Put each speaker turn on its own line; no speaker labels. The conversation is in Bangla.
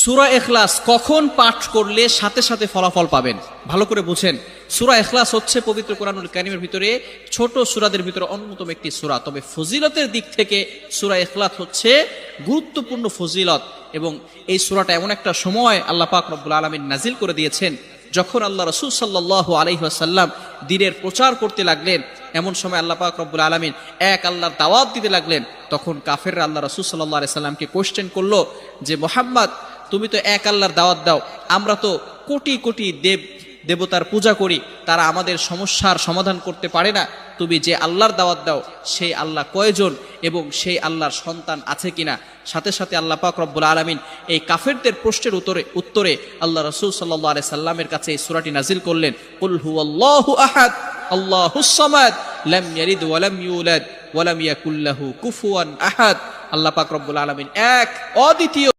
সূরা ইখলাস কখন পাঠ করলে সাথে সাথে ফলাফল পাবেন? ভালো করে বুঝেন। সূরা ইখলাস হচ্ছে পবিত্র কোরআনুল কারীমের ভিতরে ছোট সূরাদের ভিতরে অন্যতম একটি সূরা। তবে ফজিলতের দিক থেকে সূরা ইখলাস হচ্ছে গুরুত্বপূর্ণ ফজিলত, এবং এই সূরাটা এমন একটা সময় আল্লাহ পাক রব্বুল আলামিন নাজিল করে দিয়েছেন যখন আল্লাহ রাসূল সাল্লাল্লাহু আলাইহি ওয়াসাল্লাম দ্বীনের প্রচার করতে লাগলেন। এমন সময় আল্লাহ পাক রব্বুল আলামিন এক আল্লাহর দাওয়াত দিতে লাগলেন। তখন কাফেররা আল্লাহ রাসূল সাল্লাল্লাহু আলাইহি সাল্লামকে কোশ্চেন করলো যে, মুহাম্মদ, তুমি তো এক আল্লাহর দাওয়াত দাও, আমরা তো কোটি কোটি দেবতার পূজা করি, তারা আমাদের সমস্যার সমাধান করতে পারে না। তুমি যে আল্লাহর দাওয়াত দাও সেই আল্লাহ কয়জন এবং সেই আল্লাহর সন্তান আছে কিনা? সাথে সাথে আল্লাহ পাক রব্বুল আলামিন এই কাফেরদের প্রশ্নের উত্তরে আল্লাহ রাসূল সাল্লাল্লাহু আলাইহি সাল্লামের কাছে এই সূরাটি নাজিল করলেন, কুল হুয়াল্লাহু আহাদ আল্লাহুস সামাদ লাম ইয়ালিদ ওয়া লাম ইউলাদ ওয়া লাম ইয়াকুল লাহু কুফুয়ান আহাদ। আল্লাহ পাক রব্বুল আলামিন এক, অদ্বিতীয়।